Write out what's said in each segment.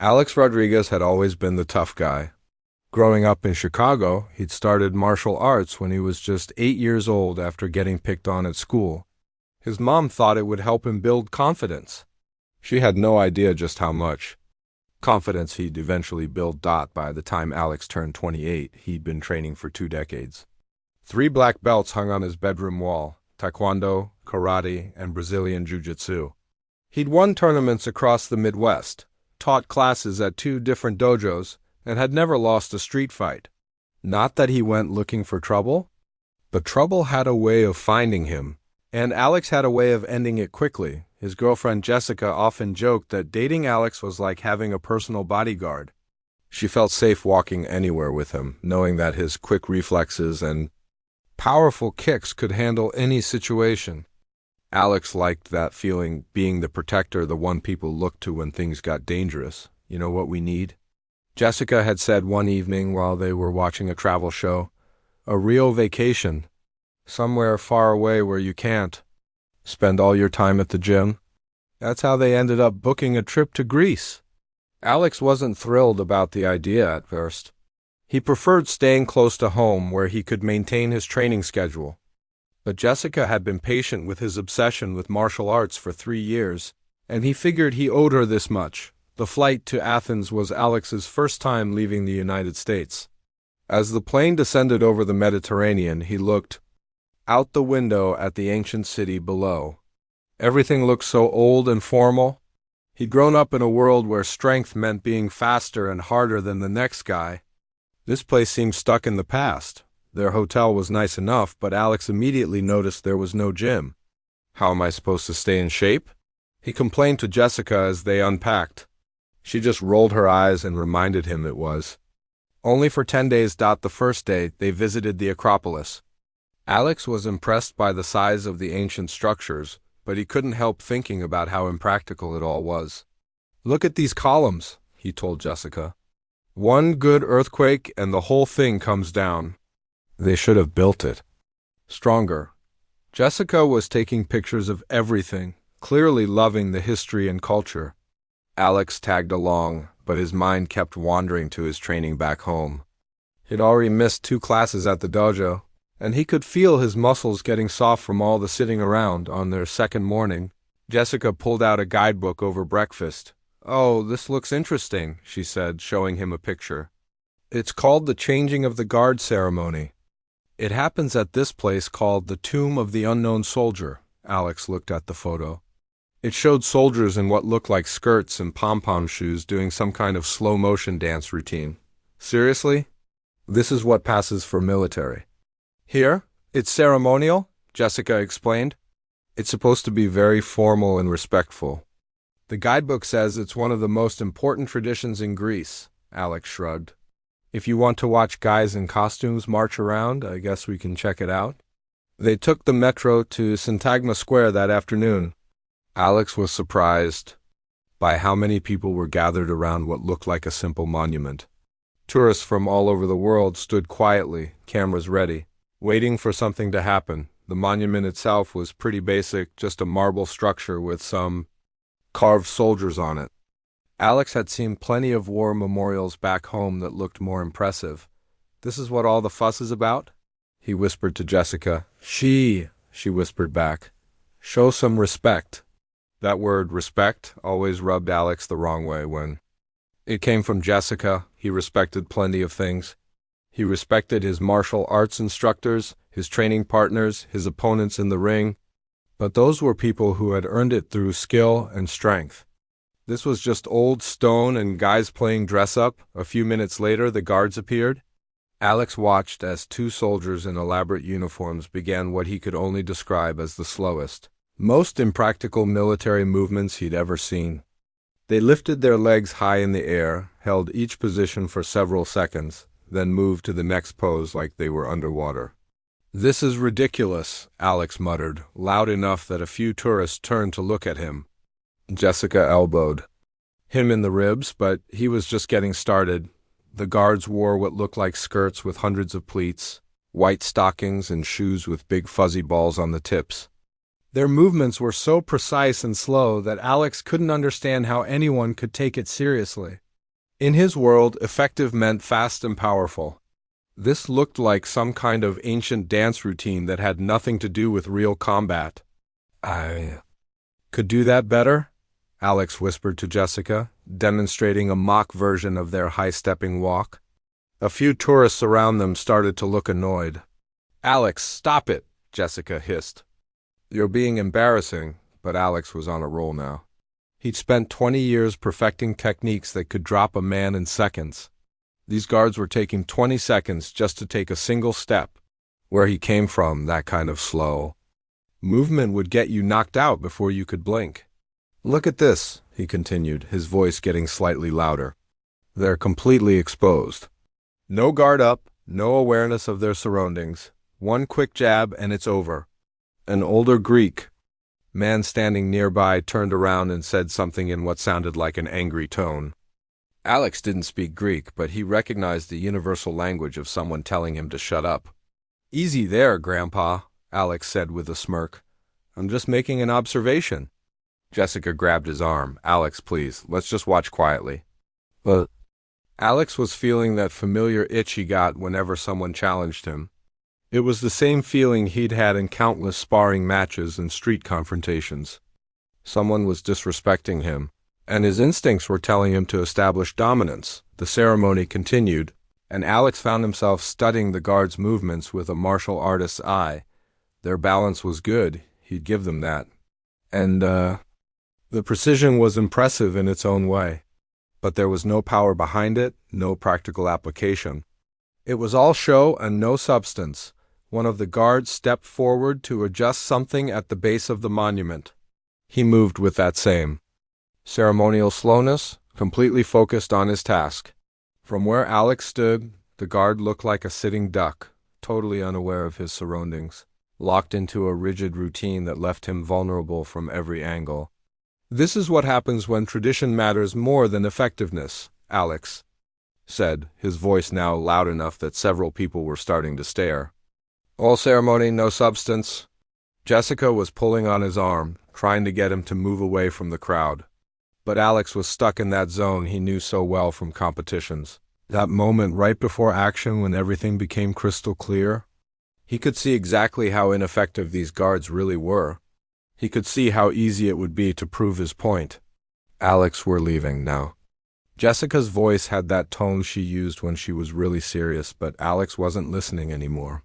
Alex Rodriguez had always been the tough guy. Growing up in Chicago, he'd started martial arts when he was just 8 years old after getting picked on at school. His mom thought it would help him build confidence. She had no idea just how much. Confidence he'd eventually build. By the time Alex turned 28, he'd been training for 2 decades. 3 black belts hung on his bedroom wall: Taekwondo, Karate, and Brazilian Jiu-Jitsu. He'd won tournaments across the Midwest, taught classes at 2 different dojos, and had never lost a street fight. Not that he went looking for trouble, but trouble had a way of finding him, and Alex had a way of ending it quickly. His girlfriend Jessica often joked that dating Alex was like having a personal bodyguard. She felt safe walking anywhere with him, knowing that his quick reflexes and powerful kicks could handle any situation. Alex liked that feeling, being the protector, the one people looked to when things got dangerous. You know what we need? Jessica had said one evening while they were watching a travel show, a real vacation. Somewhere far away where you can't spend all your time at the gym. That's how they ended up booking a trip to Greece. Alex wasn't thrilled about the idea at first. He preferred staying close to home where he could maintain his training schedule. But Jessica had been patient with his obsession with martial arts for 3 years, and he figured he owed her this much. The flight to Athens was Alex's first time leaving the United States. As the plane descended over the Mediterranean, he looked out the window at the ancient city below. Everything looked so old and formal. He'd grown up in a world where strength meant being faster and harder than the next guy. This place seemed stuck in the past. Their hotel was nice enough, but Alex immediately noticed there was no gym. How am I supposed to stay in shape? He complained to Jessica as they unpacked. She just rolled her eyes and reminded him it was only for 10 days. The first day, they visited the Acropolis. Alex was impressed by the size of the ancient structures, but he couldn't help thinking about how impractical it all was. Look at these columns, he told Jessica. One good earthquake and the whole thing comes down. They should have built it stronger. Jessica was taking pictures of everything, clearly loving the history and culture. Alex tagged along, but his mind kept wandering to his training back home. He'd already missed 2 classes at the dojo, and he could feel his muscles getting soft from all the sitting around. On their second morning, Jessica pulled out a guidebook over breakfast. "Oh, this looks interesting," she said, showing him a picture. "It's called the Changing of the Guard Ceremony. It happens at this place called the Tomb of the Unknown Soldier." Alex looked at the photo. It showed soldiers in what looked like skirts and pom-pom shoes doing some kind of slow-motion dance routine. Seriously? This is what passes for military. Here, it's ceremonial, Jessica explained. It's supposed to be very formal and respectful. The guidebook says it's one of the most important traditions in Greece, Alex shrugged. If you want to watch guys in costumes march around, I guess we can check it out. They took the metro to Syntagma Square that afternoon. Alex was surprised by how many people were gathered around what looked like a simple monument. Tourists from all over the world stood quietly, cameras ready, waiting for something to happen. The monument itself was pretty basic, just a marble structure with some carved soldiers on it. Alex had seen plenty of war memorials back home that looked more impressive. "This is what all the fuss is about?" he whispered to Jessica. She whispered back. "Show some respect." That word, respect, always rubbed Alex the wrong way when it came from Jessica. He respected plenty of things. He respected his martial arts instructors, his training partners, his opponents in the ring. But those were people who had earned it through skill and strength. This was just old stone and guys playing dress-up. A few minutes later, the guards appeared. Alex watched as 2 soldiers in elaborate uniforms began what he could only describe as the slowest, most impractical military movements he'd ever seen. They lifted their legs high in the air, held each position for several seconds, then moved to the next pose like they were underwater. "This is ridiculous," Alex muttered, loud enough that a few tourists turned to look at him. Jessica elbowed him in the ribs, but he was just getting started. The guards wore what looked like skirts with hundreds of pleats, white stockings, and shoes with big fuzzy balls on the tips. Their movements were so precise and slow that Alex couldn't understand how anyone could take it seriously. In his world, effective meant fast and powerful. This looked like some kind of ancient dance routine that had nothing to do with real combat. I could do that better, Alex whispered to Jessica, demonstrating a mock version of their high-stepping walk. A few tourists around them started to look annoyed. Alex, stop it, Jessica hissed. You're being embarrassing, but Alex was on a roll now. He'd spent 20 years perfecting techniques that could drop a man in seconds. These guards were taking 20 seconds just to take a single step. Where he came from, that kind of slow movement would get you knocked out before you could blink. Look at this, he continued, his voice getting slightly louder. They're completely exposed. No guard up, no awareness of their surroundings. One quick jab and it's over. An older Greek man standing nearby turned around and said something in what sounded like an angry tone. Alex didn't speak Greek, but he recognized the universal language of someone telling him to shut up. Easy there, Grandpa, Alex said with a smirk. I'm just making an observation. Jessica grabbed his arm. Alex, please, let's just watch quietly. But Alex was feeling that familiar itch he got whenever someone challenged him. It was the same feeling he'd had in countless sparring matches and street confrontations. Someone was disrespecting him, and his instincts were telling him to establish dominance. The ceremony continued, and Alex found himself studying the guards' movements with a martial artist's eye. Their balance was good, he'd give them that. And, the precision was impressive in its own way. But there was no power behind it, no practical application. It was all show and no substance. One of the guards stepped forward to adjust something at the base of the monument. He moved with that same ceremonial slowness, completely focused on his task. From where Alex stood, the guard looked like a sitting duck, totally unaware of his surroundings, locked into a rigid routine that left him vulnerable from every angle. This is what happens when tradition matters more than effectiveness, Alex said, his voice now loud enough that several people were starting to stare. All ceremony, no substance. Jessica was pulling on his arm, trying to get him to move away from the crowd. But Alex was stuck in that zone he knew so well from competitions. That moment right before action when everything became crystal clear. He could see exactly how ineffective these guards really were. He could see how easy it would be to prove his point. Alex, we're leaving now. Jessica's voice had that tone she used when she was really serious, but Alex wasn't listening anymore.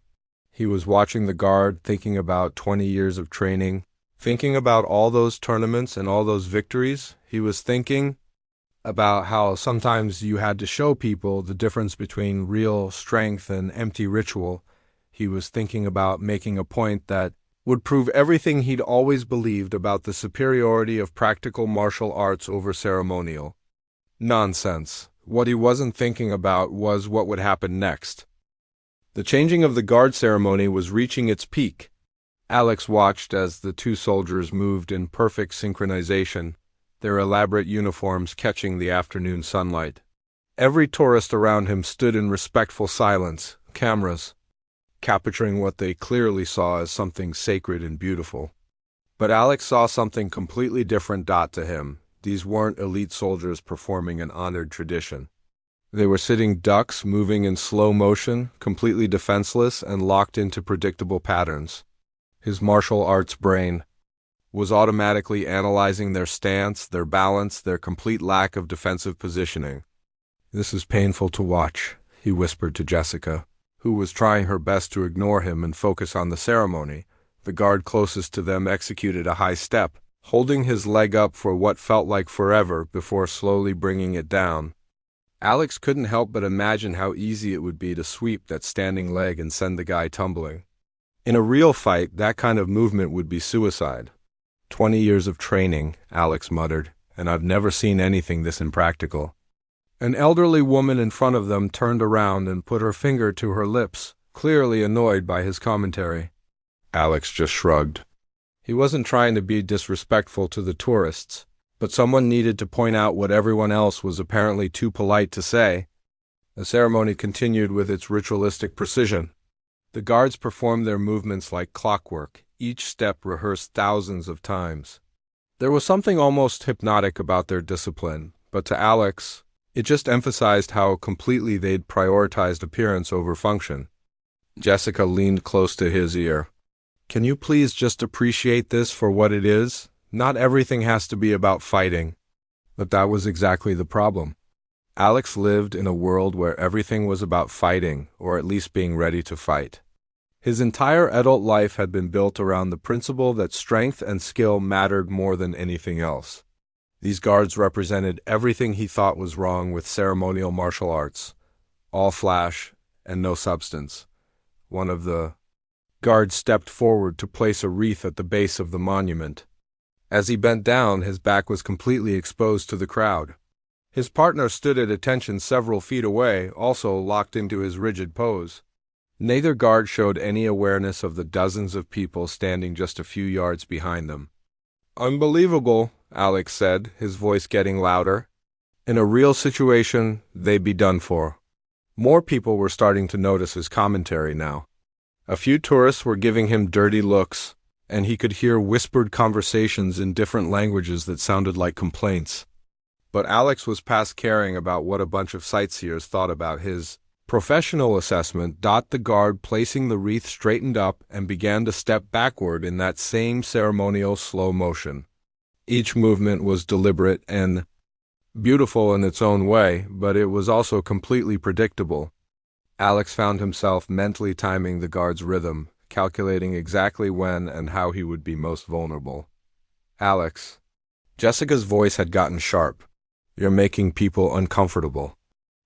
He was watching the guard, thinking about 20 years of training, thinking about all those tournaments and all those victories. He was thinking about how sometimes you had to show people the difference between real strength and empty ritual. He was thinking about making a point that would prove everything he'd always believed about the superiority of practical martial arts over ceremonial. Nonsense. What he wasn't thinking about was what would happen next. The changing of the guard ceremony was reaching its peak. Alex watched as the two soldiers moved in perfect synchronization, their elaborate uniforms catching the afternoon sunlight. Every tourist around him stood in respectful silence, cameras capturing what they clearly saw as something sacred and beautiful. But Alex saw something completely different to him. These weren't elite soldiers performing an honored tradition. They were sitting ducks moving in slow motion, completely defenseless and locked into predictable patterns. His martial arts brain was automatically analyzing their stance, their balance, their complete lack of defensive positioning. This is painful to watch, he whispered to Jessica, who was trying her best to ignore him and focus on the ceremony. The guard closest to them executed a high step, holding his leg up for what felt like forever before slowly bringing it down. Alex couldn't help but imagine how easy it would be to sweep that standing leg and send the guy tumbling. In a real fight, that kind of movement would be suicide. 20 years of training, Alex muttered, and I've never seen anything this impractical. An elderly woman in front of them turned around and put her finger to her lips, clearly annoyed by his commentary. Alex just shrugged. He wasn't trying to be disrespectful to the tourists, but someone needed to point out what everyone else was apparently too polite to say. The ceremony continued with its ritualistic precision. The guards performed their movements like clockwork, each step rehearsed thousands of times. There was something almost hypnotic about their discipline, but to Alex, It just emphasized how completely they'd prioritized appearance over function. Jessica leaned close to his ear. Can you please just appreciate this for what it is? Not everything has to be about fighting. But that was exactly the problem. Alex lived in a world where everything was about fighting, or at least being ready to fight. His entire adult life had been built around the principle that strength and skill mattered more than anything else. These guards represented everything he thought was wrong with ceremonial martial arts. All flash and no substance. One of the guards stepped forward to place a wreath at the base of the monument. As he bent down, his back was completely exposed to the crowd. His partner stood at attention several feet away, also locked into his rigid pose. Neither guard showed any awareness of the dozens of people standing just a few yards behind them. Unbelievable, Alex said, his voice getting louder. In a real situation, they'd be done for. More people were starting to notice his commentary now. A few tourists were giving him dirty looks, and he could hear whispered conversations in different languages that sounded like complaints. But Alex was past caring about what a bunch of sightseers thought about his professional assessment. The guard placing the wreath straightened up and began to step backward in that same ceremonial slow motion. Each movement was deliberate and beautiful in its own way, but it was also completely predictable. Alex found himself mentally timing the guard's rhythm, calculating exactly when and how he would be most vulnerable. Alex. Jessica's voice had gotten sharp. You're making people uncomfortable.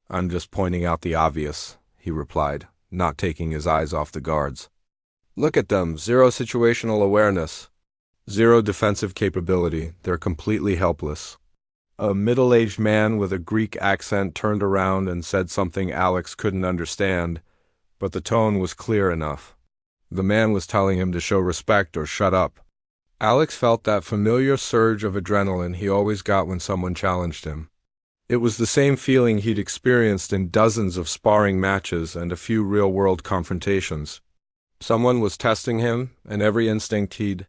I'm just pointing out the obvious, he replied, not taking his eyes off the guards. Look at them, zero situational awareness, zero defensive capability. They're completely helpless. A middle-aged man with a Greek accent turned around and said something Alex couldn't understand, but the tone was clear enough. The man was telling him to show respect or shut up. Alex felt that familiar surge of adrenaline he always got when someone challenged him. It was the same feeling he'd experienced in dozens of sparring matches and a few real-world confrontations. Someone was testing him, and every instinct he'd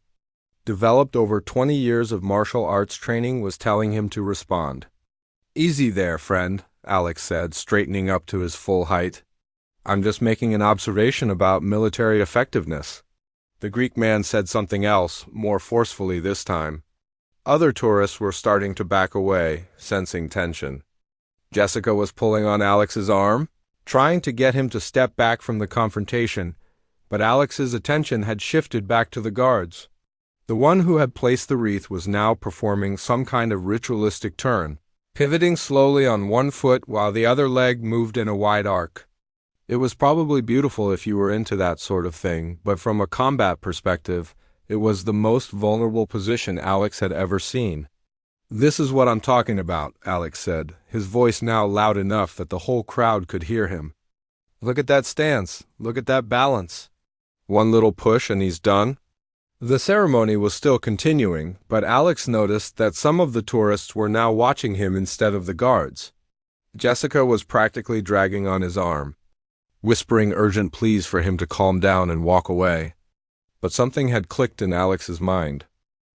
developed over 20 years of martial arts training was telling him to respond. Easy there, friend, Alex said, straightening up to his full height. I'm just making an observation about military effectiveness. The Greek man said something else, more forcefully this time. Other tourists were starting to back away, sensing tension. Jessica was pulling on Alex's arm, trying to get him to step back from the confrontation, but Alex's attention had shifted back to the guards. The one who had placed the wreath was now performing some kind of ritualistic turn, pivoting slowly on one foot while the other leg moved in a wide arc. It was probably beautiful if you were into that sort of thing, but from a combat perspective, it was the most vulnerable position Alex had ever seen. This is what I'm talking about, Alex said, his voice now loud enough that the whole crowd could hear him. Look at that stance. Look at that balance. One little push and he's done. The ceremony was still continuing, but Alex noticed that some of the tourists were now watching him instead of the guards. Jessica was practically dragging on his arm, whispering urgent pleas for him to calm down and walk away. But something had clicked in Alex's mind.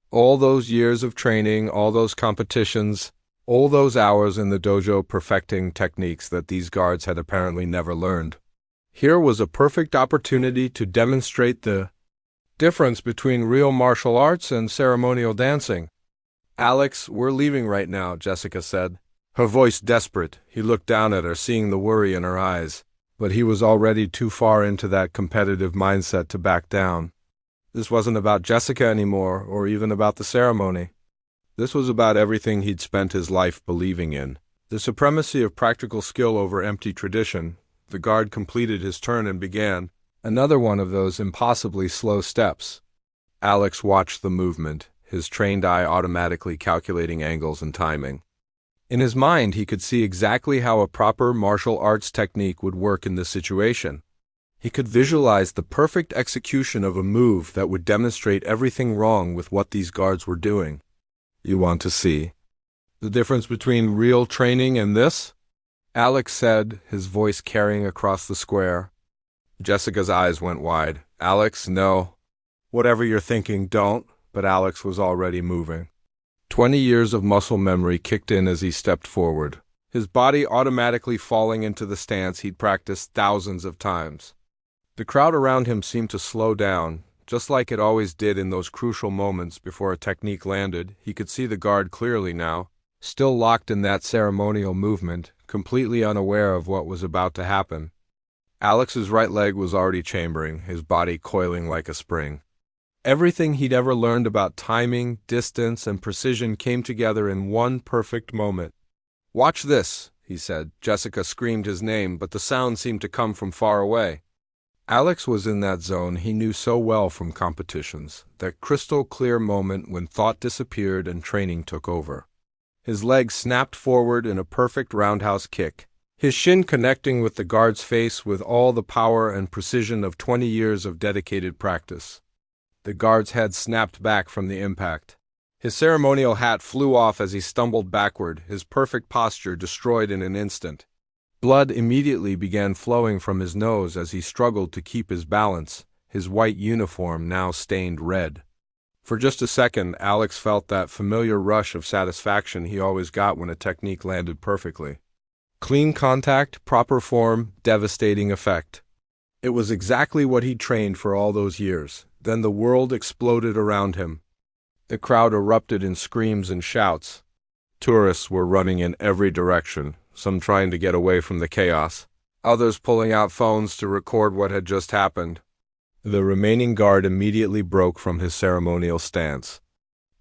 All those years of training, all those competitions, all those hours in the dojo perfecting techniques that these guards had apparently never learned. Here was a perfect opportunity to demonstrate the difference between real martial arts and ceremonial dancing. Alex, we're leaving right now, Jessica said, her voice desperate. He looked down at her, seeing the worry in her eyes, but he was already too far into that competitive mindset to back down. This wasn't about Jessica anymore, or even about the ceremony. This was about everything he'd spent his life believing in. The supremacy of practical skill over empty tradition. The guard completed his turn and began another one of those impossibly slow steps. Alex watched the movement, his trained eye automatically calculating angles and timing. In his mind, he could see exactly how a proper martial arts technique would work in this situation. He could visualize the perfect execution of a move that would demonstrate everything wrong with what these guards were doing. You want to see the difference between real training and this? Alex said, his voice carrying across the square. Jessica's eyes went wide. Alex, no. Whatever you're thinking, don't. But Alex was already moving. 20 years of muscle memory kicked in as he stepped forward. his body automatically falling into the stance he'd practiced thousands of times. The crowd around him seemed to slow down, just like it always did in those crucial moments before a technique landed. He could see the guard clearly now, still locked in that ceremonial movement, completely unaware of what was about to happen. Alex's right leg was already chambering, his body coiling like a spring. Everything he'd ever learned about timing, distance, and precision came together in one perfect moment. "Watch this," he said. Jessica screamed his name, but the sound seemed to come from far away. Alex was in that zone he knew so well from competitions, that crystal-clear moment when thought disappeared and training took over. His leg snapped forward in a perfect roundhouse kick, his shin connecting with the guard's face with all the power and precision of 20 years of dedicated practice. The guard's head snapped back from the impact. His ceremonial hat flew off as he stumbled backward, his perfect posture destroyed in an instant. Blood immediately began flowing from his nose as he struggled to keep his balance, his white uniform now stained red. For just a second, Alex felt that familiar rush of satisfaction he always got when a technique landed perfectly. Clean contact, proper form, devastating effect. It was exactly what he'd trained for all those years. Then the world exploded around him. The crowd erupted in screams and shouts. Tourists were running in every direction, some trying to get away from the chaos, others pulling out phones to record what had just happened. The remaining guard immediately broke from his ceremonial stance,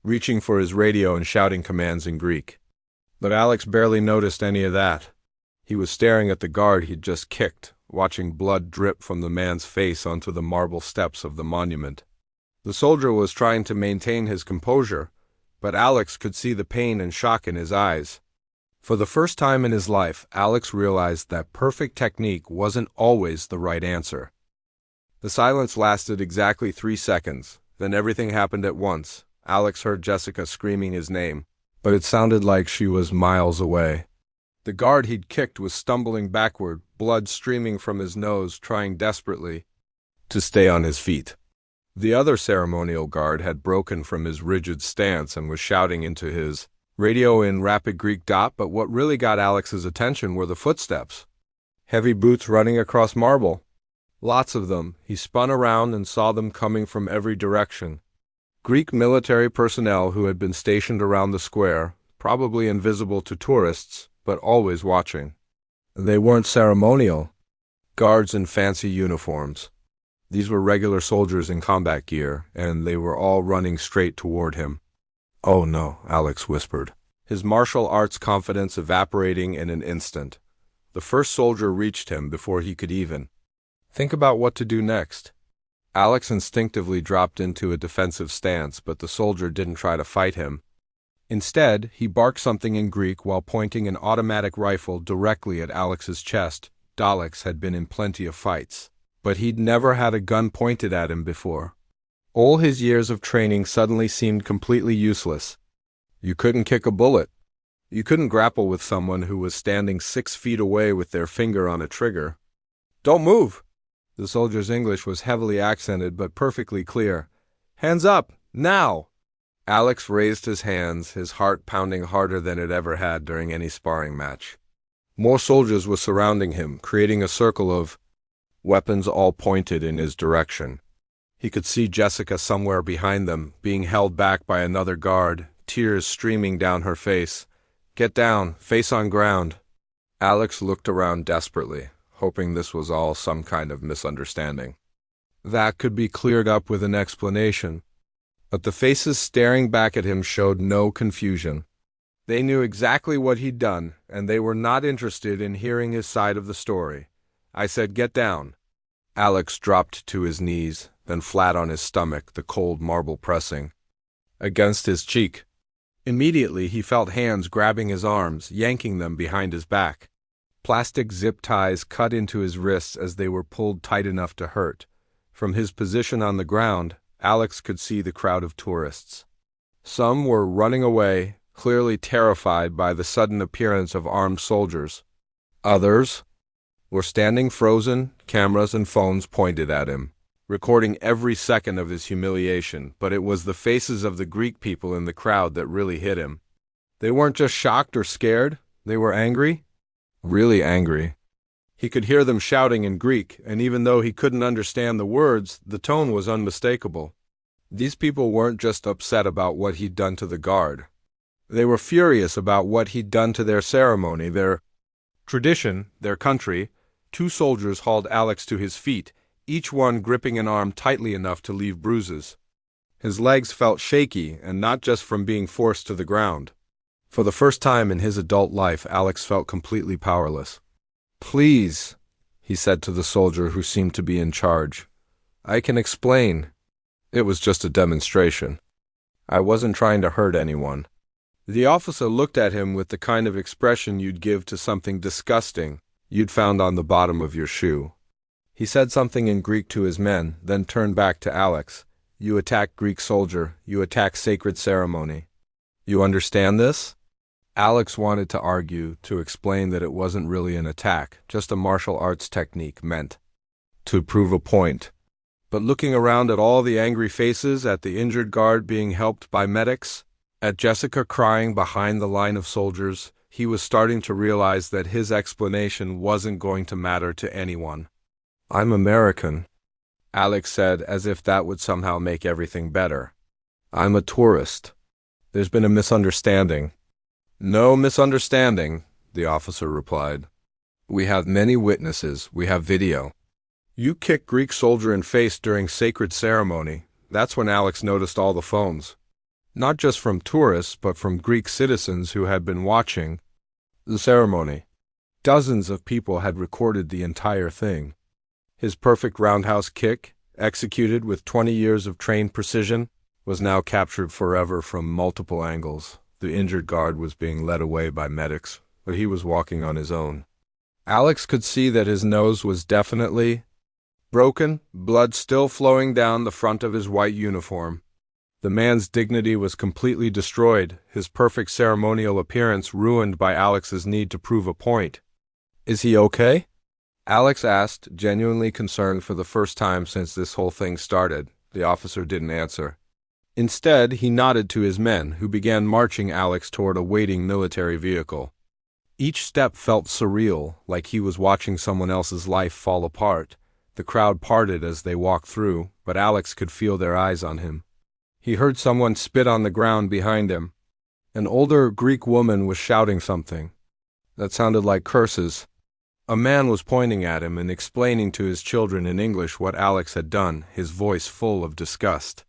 reaching for his radio and shouting commands in Greek. But Alex barely noticed any of that. He was staring at the guard he'd just kicked, watching blood drip from the man's face onto the marble steps of the monument. The soldier was trying to maintain his composure, but Alex could see the pain and shock in his eyes. For the first time in his life, Alex realized that perfect technique wasn't always the right answer. The silence lasted exactly 3 seconds, then everything happened at once. Alex heard Jessica screaming his name, but it sounded like she was miles away. The guard he'd kicked was stumbling backward, blood streaming from his nose, trying desperately to stay on his feet. The other ceremonial guard had broken from his rigid stance and was shouting into his radio in rapid Greek dot, but what really got Alex's attention were the footsteps. Heavy boots running across marble. Lots of them. He spun around and saw them coming from every direction. Greek military personnel who had been stationed around the square, probably invisible to tourists, but always watching. They weren't ceremonial. Guards in fancy uniforms. These were regular soldiers in combat gear, and they were all running straight toward him. "Oh no," Alex whispered, his martial arts confidence evaporating in an instant. The first soldier reached him before he could even think about what to do next. Alex instinctively dropped into a defensive stance, but the soldier didn't try to fight him. Instead, he barked something in Greek while pointing an automatic rifle directly at Alex's chest. Alex had been in plenty of fights, but he'd never had a gun pointed at him before. All his years of training suddenly seemed completely useless. You couldn't kick a bullet. You couldn't grapple with someone who was standing 6 feet away with their finger on a trigger. "Don't move!" The soldier's English was heavily accented but perfectly clear. "Hands up! Now!" Alex raised his hands, his heart pounding harder than it ever had during any sparring match. More soldiers were surrounding him, creating a circle of weapons all pointed in his direction. He could see Jessica somewhere behind them, being held back by another guard, tears streaming down her face. "Get down, face on ground." Alex looked around desperately, hoping this was all some kind of misunderstanding that could be cleared up with an explanation. But the faces staring back at him showed no confusion. They knew exactly what he'd done, and they were not interested in hearing his side of the story. "I said get down." Alex dropped to his knees, then flat on his stomach, the cold marble pressing against his cheek. Immediately he felt hands grabbing his arms, yanking them behind his back. Plastic zip ties cut into his wrists as they were pulled tight enough to hurt. From his position on the ground, Alex could see the crowd of tourists. Some were running away, clearly terrified by the sudden appearance of armed soldiers. Others were standing frozen, cameras and phones pointed at him, recording every second of his humiliation, but it was the faces of the Greek people in the crowd that really hit him. They weren't just shocked or scared, They were angry? Really angry. He could hear them shouting in Greek, and even though he couldn't understand the words, the tone was unmistakable. These people weren't just upset about what he'd done to the guard. They were furious about what he'd done to their ceremony, their tradition, their country. Two soldiers hauled Alex to his feet, each one gripping an arm tightly enough to leave bruises. His legs felt shaky, and not just from being forced to the ground. For the first time in his adult life, Alex felt completely powerless. "Please," he said to the soldier who seemed to be in charge. "I can explain. It was just a demonstration. I wasn't trying to hurt anyone." The officer looked at him with the kind of expression you'd give to something disgusting you'd found on the bottom of your shoe. He said something in Greek to his men, then turned back to Alex. "You attack Greek soldier. You attack sacred ceremony. You understand this?" Alex wanted to argue, to explain that it wasn't really an attack, just a martial arts technique meant to prove a point. But looking around at all the angry faces, at the injured guard being helped by medics, at Jessica crying behind the line of soldiers, he was starting to realize that his explanation wasn't going to matter to anyone. "I'm American," Alex said, as if that would somehow make everything better. "I'm a tourist. There's been a misunderstanding." "No misunderstanding," the officer replied. "We have many witnesses. We have video. You kicked Greek soldier in face during sacred ceremony." That's when Alex noticed all the phones. Not just from tourists, but from Greek citizens who had been watching the ceremony. Dozens of people had recorded the entire thing. His perfect roundhouse kick, executed with 20 years of trained precision, was now captured forever from multiple angles. The injured guard was being led away by medics, but he was walking on his own. Alex could see that his nose was definitely broken, blood still flowing down the front of his white uniform. The man's dignity was completely destroyed, his perfect ceremonial appearance ruined by Alex's need to prove a point. "Is he okay?" Alex asked, genuinely concerned for the first time since this whole thing started. The officer didn't answer. Instead, he nodded to his men, who began marching Alex toward a waiting military vehicle. Each step felt surreal, like he was watching someone else's life fall apart. The crowd parted as they walked through, but Alex could feel their eyes on him. He heard someone spit on the ground behind him. An older Greek woman was shouting something that sounded like curses. A man was pointing at him and explaining to his children in English what Alex had done, his voice full of disgust.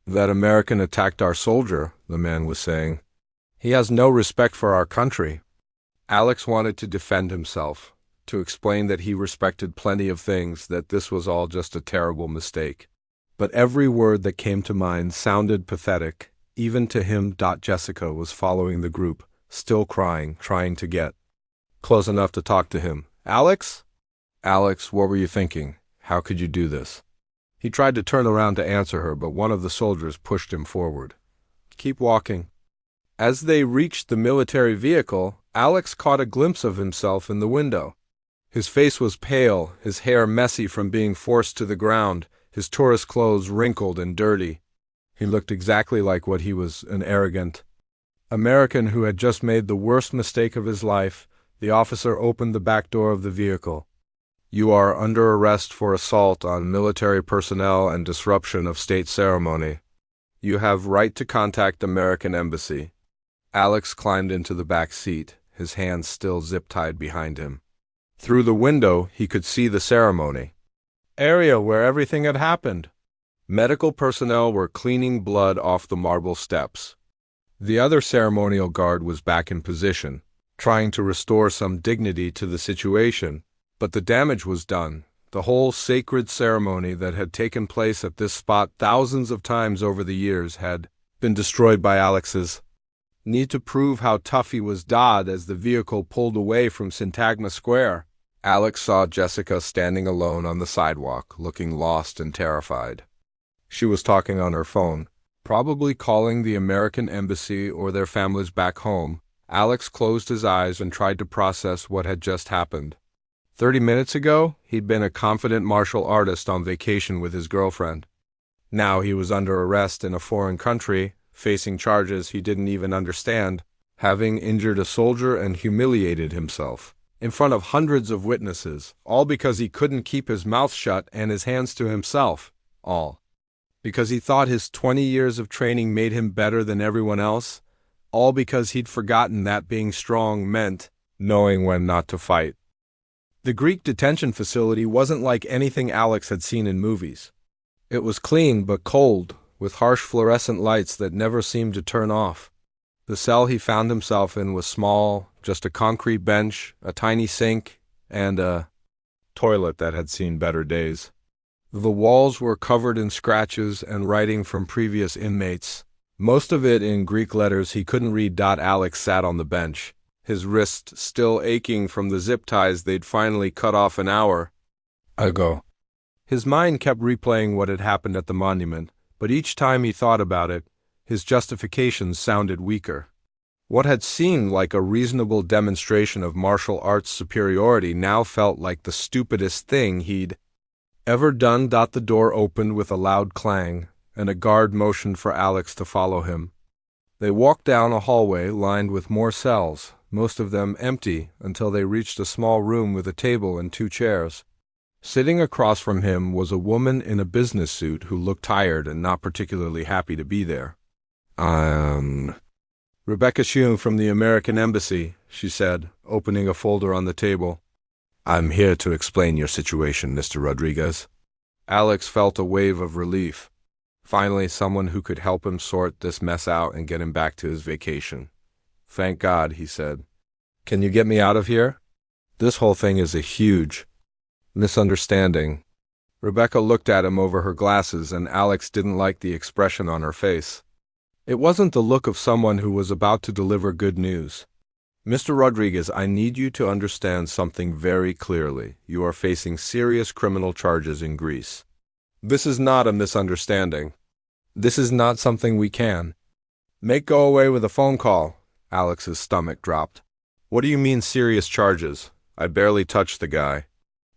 "That American attacked our soldier," the man was saying. "He has no respect for our country." Alex wanted to defend himself, to explain that he respected plenty of things, that this was all just a terrible mistake. But every word that came to mind sounded pathetic, even to him. Jessica was following the group, still crying, trying to get close enough to talk to him. "Alex? Alex, what were you thinking? How could you do this?" He tried to turn around to answer her, but one of the soldiers pushed him forward. "Keep walking." As they reached the military vehicle, Alex caught a glimpse of himself in the window. His face was pale, his hair messy from being forced to the ground, his tourist clothes wrinkled and dirty. He looked exactly like what he was, an arrogant American who had just made the worst mistake of his life. The officer opened the back door of the vehicle. "You are under arrest for assault on military personnel and disruption of state ceremony. You have right to contact American Embassy." Alex climbed into the back seat, his hands still zip-tied behind him. Through the window, he could see the ceremony area where everything had happened. Medical personnel were cleaning blood off the marble steps. The other ceremonial guard was back in position, trying to restore some dignity to the situation, but the damage was done. The whole sacred ceremony that had taken place at this spot thousands of times over the years had been destroyed by Alex's need to prove how tough he was. As the vehicle pulled away from Syntagma Square, Alex saw Jessica standing alone on the sidewalk, looking lost and terrified. She was talking on her phone, probably calling the American Embassy or their families back home. Alex closed his eyes and tried to process what had just happened. 30 minutes ago, he'd been a confident martial artist on vacation with his girlfriend. Now he was under arrest in a foreign country, facing charges he didn't even understand. having injured a soldier and humiliated himself in front of hundreds of witnesses, all because he couldn't keep his mouth shut and his hands to himself, all because he thought his 20 years of training made him better than everyone else, all because he'd forgotten that being strong meant knowing when not to fight. The Greek detention facility wasn't like anything Alex had seen in movies. It was clean but cold, with harsh fluorescent lights that never seemed to turn off. The cell he found himself in was small, just a concrete bench, a tiny sink, and a toilet that had seen better days. The walls were covered in scratches and writing from previous inmates, most of it in Greek letters he couldn't read. Alex sat on the bench, his wrist still aching from the zip ties they'd finally cut off an hour ago. His mind kept replaying what had happened at the monument, but each time he thought about it, his justifications sounded weaker. What had seemed like a reasonable demonstration of martial arts superiority now felt like the stupidest thing he'd ever done. The door opened with a loud clang, and a guard motioned for Alex to follow him. They walked down a hallway lined with more cells, most of them empty, until they reached a small room with a table and 2 chairs. Sitting across from him was a woman in a business suit who looked tired and not particularly happy to be there. Rebecca Shum from the American Embassy, she said, opening a folder on the table. I'm here to explain your situation, Mr. Rodriguez. Alex felt a wave of relief. Finally, someone who could help him sort this mess out and get him back to his vacation. Thank God, he said. Can you get me out of here? This whole thing is a huge misunderstanding. Rebecca looked at him over her glasses, and Alex didn't like the expression on her face. It wasn't the look of someone who was about to deliver good news. Mr. Rodriguez, I need you to understand something very clearly. You are facing serious criminal charges in Greece. This is not a misunderstanding. This is not something we can make go away with a phone call. Alex's stomach dropped. What do you mean serious charges? I barely touched the guy.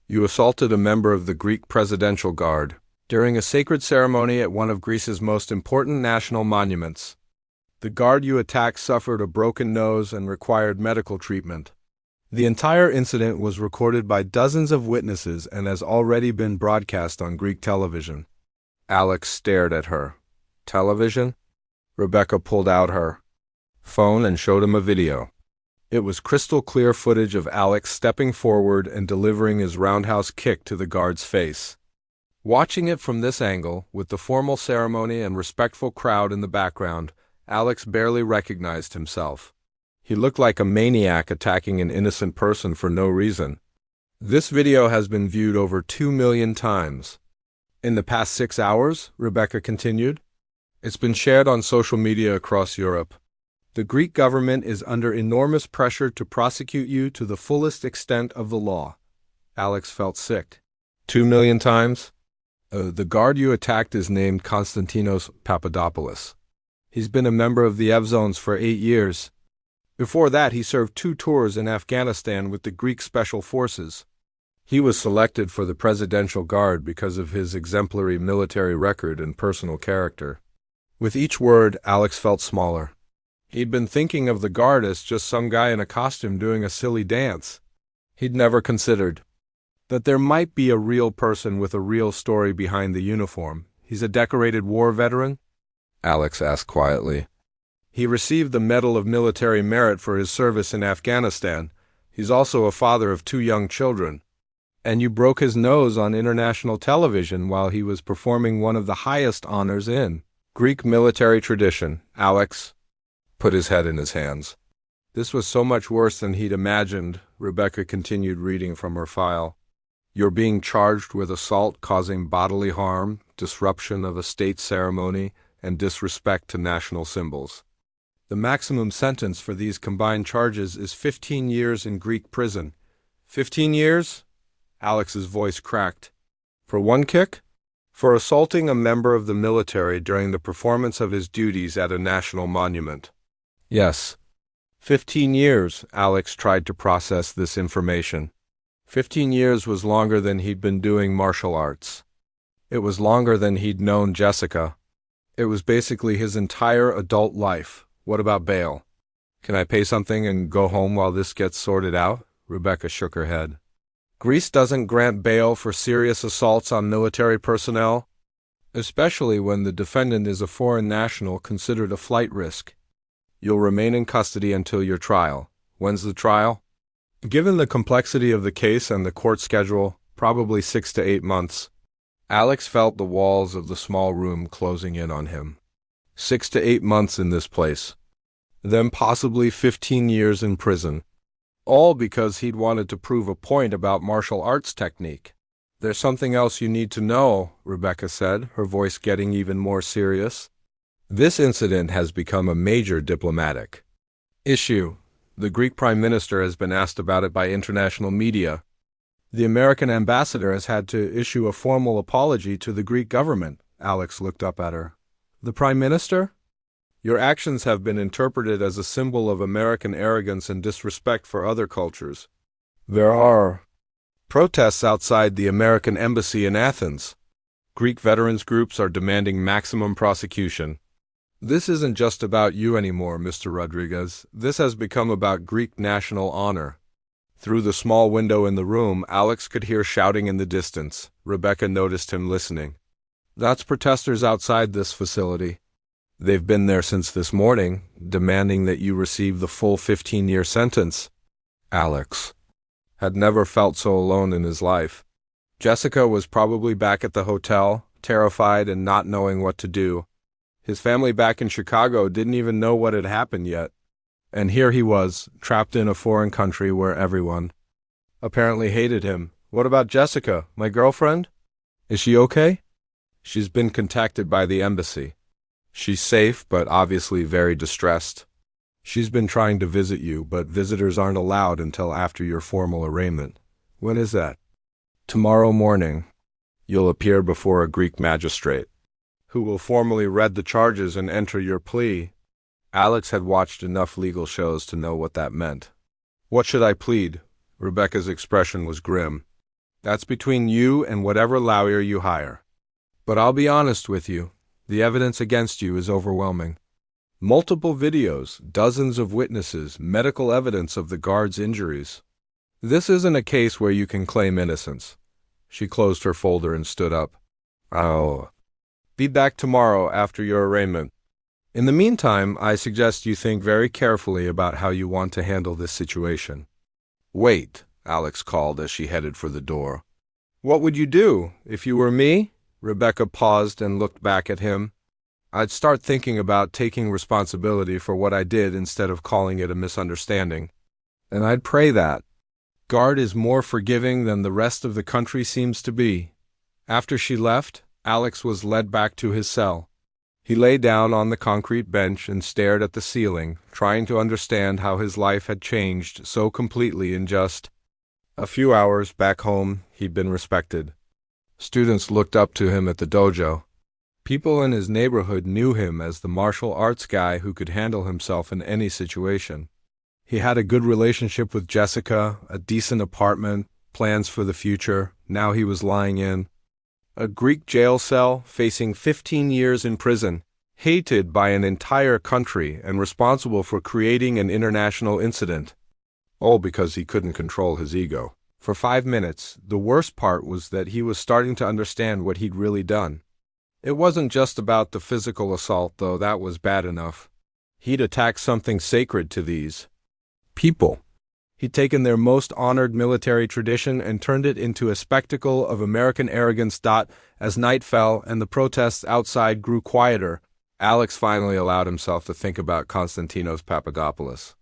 You assaulted a member of the Greek Presidential Guard during a sacred ceremony at one of Greece's most important national monuments. The guard you attacked suffered a broken nose and required medical treatment. The entire incident was recorded by dozens of witnesses and has already been broadcast on Greek television. Alex stared at her. Television? Rebecca pulled out her phone and showed him a video. It was crystal clear footage of Alex stepping forward and delivering his roundhouse kick to the guard's face. Watching it from this angle, with the formal ceremony and respectful crowd in the background, Alex barely recognized himself. He looked like a maniac attacking an innocent person for no reason. This video has been viewed over 2 million times. In the past 6 hours, Rebecca continued, it's been shared on social media across Europe. The Greek government is under enormous pressure to prosecute you to the fullest extent of the law. Alex felt sick. 2 million times? The guard you attacked is named Konstantinos Papadopoulos. He's been a member of the Evzones for 8 years. Before that, he served 2 tours in Afghanistan with the Greek Special Forces. He was selected for the Presidential Guard because of his exemplary military record and personal character. With each word, Alex felt smaller. He'd been thinking of the guard as just some guy in a costume doing a silly dance. He'd never considered that there might be a real person with a real story behind the uniform. He's a decorated war veteran? Alex asked quietly. He received the Medal of Military Merit for his service in Afghanistan. He's also a father of 2 young children. And you broke his nose on international television while he was performing one of the highest honors in Greek military tradition. Alex put his head in his hands. This was so much worse than he'd imagined. Rebecca continued reading from her file. You're being charged with assault causing bodily harm, disruption of a state ceremony, and disrespect to national symbols. The maximum sentence for these combined charges is 15 years in Greek prison. 15 years? Alex's voice cracked. For one kick? For assaulting a member of the military during the performance of his duties at a national monument. Yes. 15 years, Alex tried to process this information. 15 years was longer than he'd been doing martial arts. It was longer than he'd known Jessica. It was basically his entire adult life. What about bail? Can I pay something and go home while this gets sorted out? Rebecca shook her head. Greece doesn't grant bail for serious assaults on military personnel, especially when the defendant is a foreign national considered a flight risk. You'll remain in custody until your trial. When's the trial? Given the complexity of the case and the court schedule, probably 6 to 8 months. Alex felt the walls of the small room closing in on him. 6 to 8 months in this place. Then possibly 15 years in prison. All because he'd wanted to prove a point about martial arts technique. There's something else you need to know, Rebecca said, her voice getting even more serious. This incident has become a major diplomatic issue. The Greek Prime Minister has been asked about it by international media. The American ambassador has had to issue a formal apology to the Greek government. Alex looked up at her. The Prime Minister? Your actions have been interpreted as a symbol of American arrogance and disrespect for other cultures. There are protests outside the American embassy in Athens. Greek veterans groups are demanding maximum prosecution. This isn't just about you anymore, Mr. Rodriguez. This has become about Greek national honor. Through the small window in the room, Alex could hear shouting in the distance. Rebecca noticed him listening. That's protesters outside this facility. They've been there since this morning, demanding that you receive the full 15-year sentence. Alex had never felt so alone in his life. Jessica was probably back at the hotel, terrified and not knowing what to do. His family back in Chicago didn't even know what had happened yet. And here he was, trapped in a foreign country where everyone apparently hated him. What about Jessica, my girlfriend? Is she okay? She's been contacted by the embassy. She's safe, but obviously very distressed. She's been trying to visit you, but visitors aren't allowed until after your formal arraignment. When is that? Tomorrow morning. You'll appear before a Greek magistrate, who will formally read the charges and enter your plea. Alex had watched enough legal shows to know what that meant. What should I plead? Rebecca's expression was grim. That's between you and whatever lawyer you hire. But I'll be honest with you. The evidence against you is overwhelming. Multiple videos, dozens of witnesses, medical evidence of the guard's injuries. This isn't a case where you can claim innocence. She closed her folder and stood up. I'll be back tomorrow after your arraignment. In the meantime, I suggest you think very carefully about how you want to handle this situation. Wait, Alex called as she headed for the door. What would you do if you were me? Rebecca paused and looked back at him. I'd start thinking about taking responsibility for what I did instead of calling it a misunderstanding. And I'd pray that guard is more forgiving than the rest of the country seems to be. After she left, Alex was led back to his cell. He lay down on the concrete bench and stared at the ceiling, trying to understand how his life had changed so completely in just a few hours. Back home, he'd been respected. Students looked up to him at the dojo. People in his neighborhood knew him as the martial arts guy who could handle himself in any situation. He had a good relationship with Jessica, a decent apartment, plans for the future. Now he was lying in a Greek jail cell, facing 15 years in prison, hated by an entire country and responsible for creating an international incident. All because he couldn't control his ego. For 5 minutes, the worst part was that he was starting to understand what he'd really done. It wasn't just about the physical assault, though that was bad enough. He'd attacked something sacred to these people. He'd taken their most honored military tradition and turned it into a spectacle of American arrogance. As night fell and the protests outside grew quieter, Alex finally allowed himself to think about Konstantinos Papadopoulos.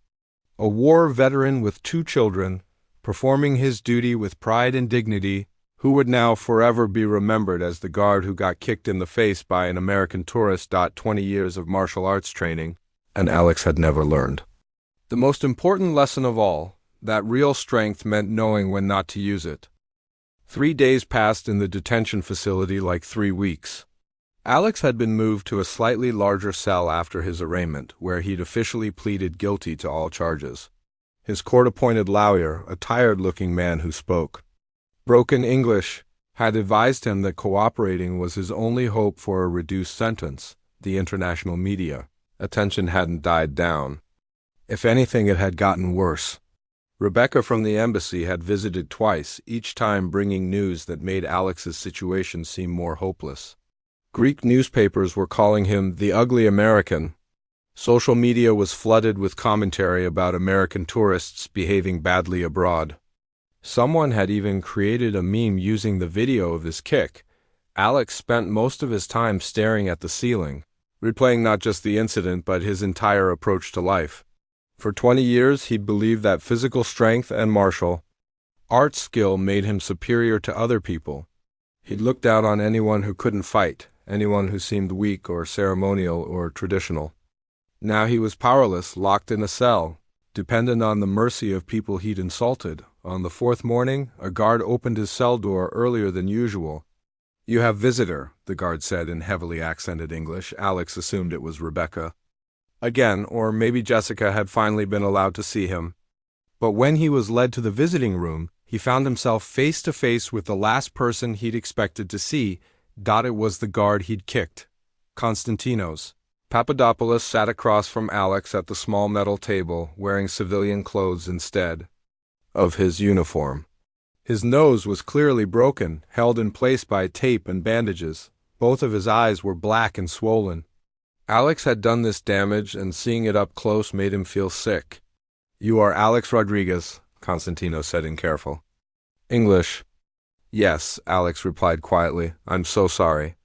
A war veteran with 2 children, performing his duty with pride and dignity, who would now forever be remembered as the guard who got kicked in the face by an American tourist. 20 years of martial arts training, and Alex had never learned the most important lesson of all, that real strength meant knowing when not to use it. 3 days passed in the detention facility like 3 weeks. Alex had been moved to a slightly larger cell after his arraignment, where he'd officially pleaded guilty to all charges. His court-appointed lawyer, a tired-looking man who spoke broken English, had advised him that cooperating was his only hope for a reduced sentence. The international media attention hadn't died down. If anything, it had gotten worse. Rebecca from the embassy had visited twice, each time bringing news that made Alex's situation seem more hopeless. Greek newspapers were calling him the ugly American. Social media was flooded with commentary about American tourists behaving badly abroad. Someone had even created a meme using the video of his kick. Alex spent most of his time staring at the ceiling, replaying not just the incident but his entire approach to life. For 20 years, he'd believed that physical strength and martial arts skill made him superior to other people. He'd looked down on anyone who couldn't fight, anyone who seemed weak or ceremonial or traditional. Now he was powerless, locked in a cell, dependent on the mercy of people he'd insulted. On the fourth morning, a guard opened his cell door earlier than usual. "You have visitor," the guard said in heavily accented English. Alex assumed it was Rebecca. Again, or maybe Jessica had finally been allowed to see him. But when he was led to the visiting room, he found himself face to face with the last person he'd expected to see. It was the guard he'd kicked, Konstantinos. Papadopoulos sat across from Alex at the small metal table, wearing civilian clothes instead of his uniform. His nose was clearly broken, held in place by tape and bandages. Both of his eyes were black and swollen. Alex had done this damage, and seeing it up close made him feel sick. "You are Alex Rodriguez," Konstantinos said in careful English. "Yes," Alex replied quietly. "I'm so sorry.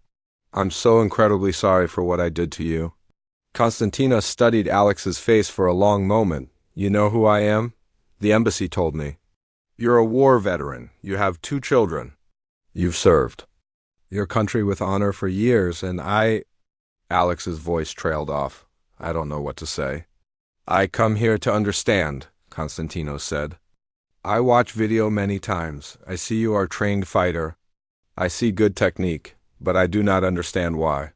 I'm so incredibly sorry for what I did to you." Konstantinos studied Alex's face for a long moment. "You know who I am? The embassy told me. You're a war veteran. You have 2 children. You've served your country with honor for years, and Alex's voice trailed off. "I don't know what to say." "I come here to understand," Konstantinos said. "I watch video many times. I see you are a trained fighter. I see good technique, but I do not understand why."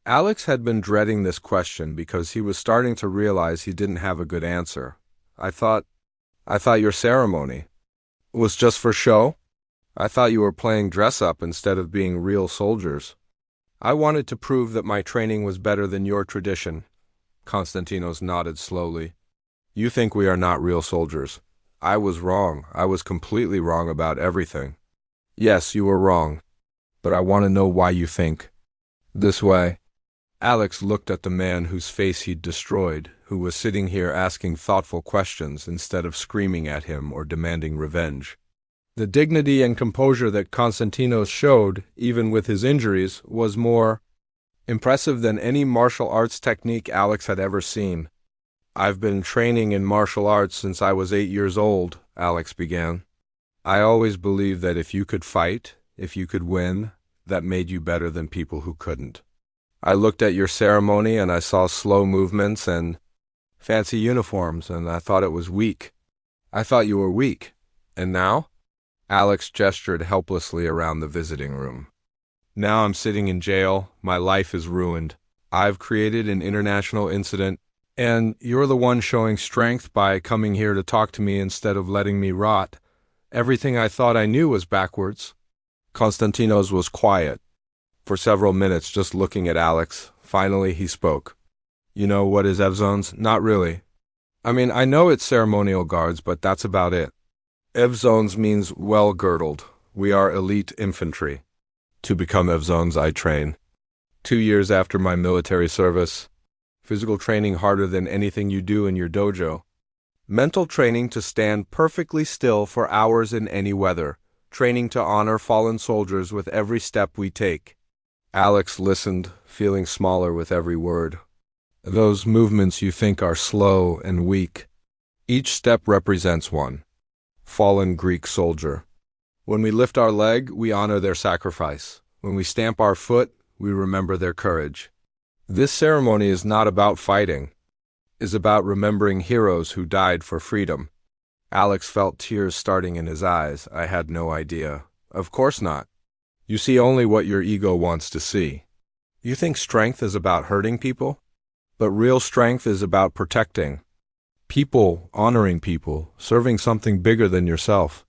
Alex had been dreading this question because he was starting to realize he didn't have a good answer. I thought your ceremony was just for show? I thought you were playing dress-up instead of being real soldiers." "I wanted to prove that my training was better than your tradition." Konstantinos nodded slowly. "You think we are not real soldiers. I was wrong. I was completely wrong about everything." "Yes, you were wrong. But I want to know why you think this way." Alex looked at the man whose face he'd destroyed, who was sitting here asking thoughtful questions instead of screaming at him or demanding revenge. The dignity and composure that Konstantinos showed, even with his injuries, was more impressive than any martial arts technique Alex had ever seen. "I've been training in martial arts since I was 8 years old," Alex began. "I always believed that if you could fight, if you could win, that made you better than people who couldn't. I looked at your ceremony and I saw slow movements and fancy uniforms, and I thought it was weak. I thought you were weak. And now?" Alex gestured helplessly around the visiting room. "Now I'm sitting in jail. My life is ruined. I've created an international incident, and you're the one showing strength by coming here to talk to me instead of letting me rot. Everything I thought I knew was backwards." Konstantinos was quiet for several minutes, just looking at Alex. Finally, he spoke. "You know what is Evzones? Not really. I mean, I know it's ceremonial guards, but that's about it. Evzones means well-girdled. We are elite infantry. To become Evzones, I train. 2 years after my military service. Physical training harder than anything you do in your dojo. Mental training to stand perfectly still for hours in any weather. Training to honor fallen soldiers with every step we take." Alex listened, feeling smaller with every word. "Those movements you think are slow and weak. Each step represents one fallen Greek soldier. When we lift our leg, we honor their sacrifice. When we stamp our foot, we remember their courage. This ceremony is not about fighting. It's about remembering heroes who died for freedom." Alex felt tears starting in his eyes. "I had no idea." "Of course not. You see only what your ego wants to see. You think strength is about hurting people? But real strength is about protecting people, honoring people, serving something bigger than yourself."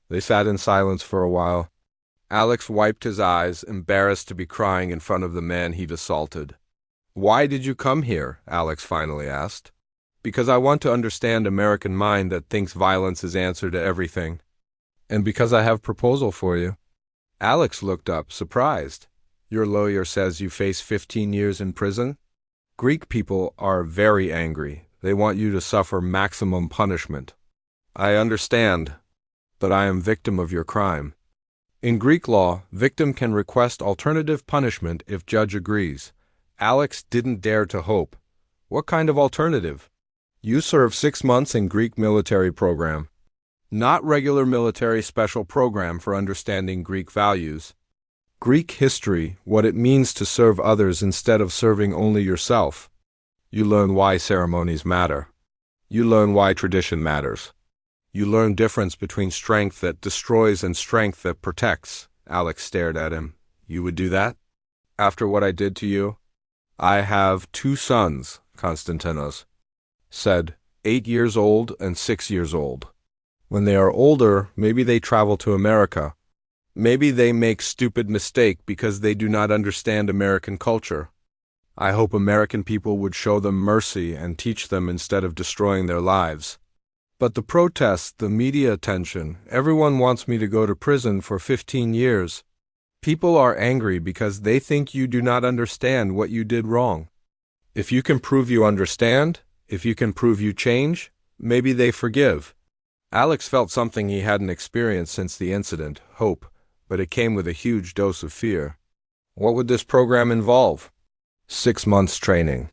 They sat in silence for a while. Alex wiped his eyes, embarrassed to be crying in front of the man he'd assaulted. "Why did you come here?" Alex finally asked. Because I want to understand American mind that thinks violence is answer to everything. And because I have a proposal for you. Alex looked up, surprised. Your lawyer says you face 15 years in prison? Greek people are very angry. They want you to suffer maximum punishment. I understand, but I am victim of your crime. In Greek law, victim can request alternative punishment if judge agrees. Alex didn't dare to hope. What kind of alternative? You serve 6 months in Greek military program. Not regular military special program for understanding Greek values. Greek history, what it means to serve others instead of serving only yourself. You learn why ceremonies matter. You learn why tradition matters. You learn difference between strength that destroys and strength that protects. Alex stared at him. You would do that? After what I did to you? I have 2 sons, Konstantinos said, 8 years old and 6 years old. When they are older, maybe they travel to America. Maybe they make stupid mistake because they do not understand American culture. I hope American people would show them mercy and teach them instead of destroying their lives. But the protests, the media attention, everyone wants me to go to prison for 15 years. People are angry because they think you do not understand what you did wrong. If you can prove you understand, if you can prove you change, maybe they forgive. Alex felt something he hadn't experienced since the incident, hope, but it came with a huge dose of fear. What would this program involve? 6 months training.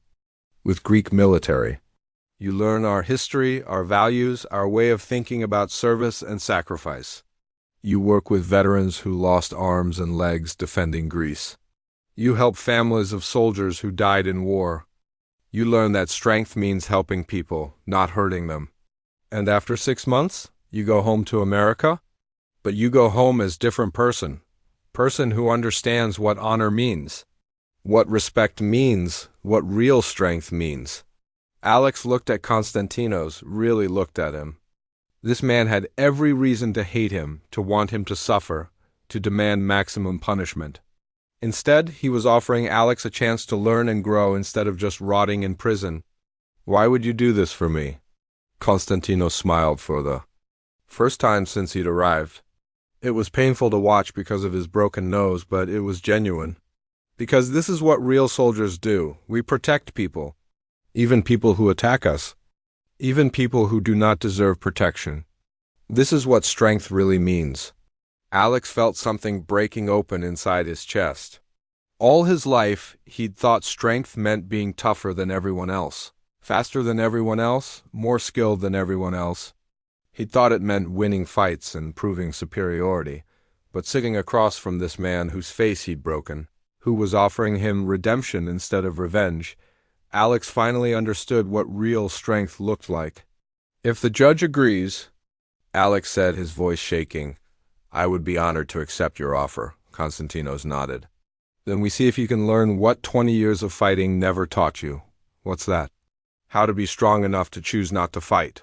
With Greek military. You learn our history, our values, our way of thinking about service and sacrifice. You work with veterans who lost arms and legs defending Greece. You help families of soldiers who died in war. You learn that strength means helping people, not hurting them. And after 6 months, you go home to America? But you go home as different person who understands what honor means, what respect means, what real strength means. Alex looked at Konstantinos, really looked at him. This man had every reason to hate him, to want him to suffer, to demand maximum punishment. Instead, he was offering Alex a chance to learn and grow instead of just rotting in prison. Why would you do this for me? Konstantinos smiled for the first time since he'd arrived. It was painful to watch because of his broken nose, but it was genuine. Because this is what real soldiers do. We protect people. Even people who attack us. Even people who do not deserve protection. This is what strength really means. Alex felt something breaking open inside his chest. All his life, he'd thought strength meant being tougher than everyone else. Faster than everyone else, more skilled than everyone else. He'd thought it meant winning fights and proving superiority. But sitting across from this man whose face he'd broken, who was offering him redemption instead of revenge, Alex finally understood what real strength looked like. If the judge agrees, Alex said, his voice shaking, I would be honored to accept your offer. Konstantinos nodded. Then we see if you can learn what 20 years of fighting never taught you. What's that? How to be strong enough to choose not to fight.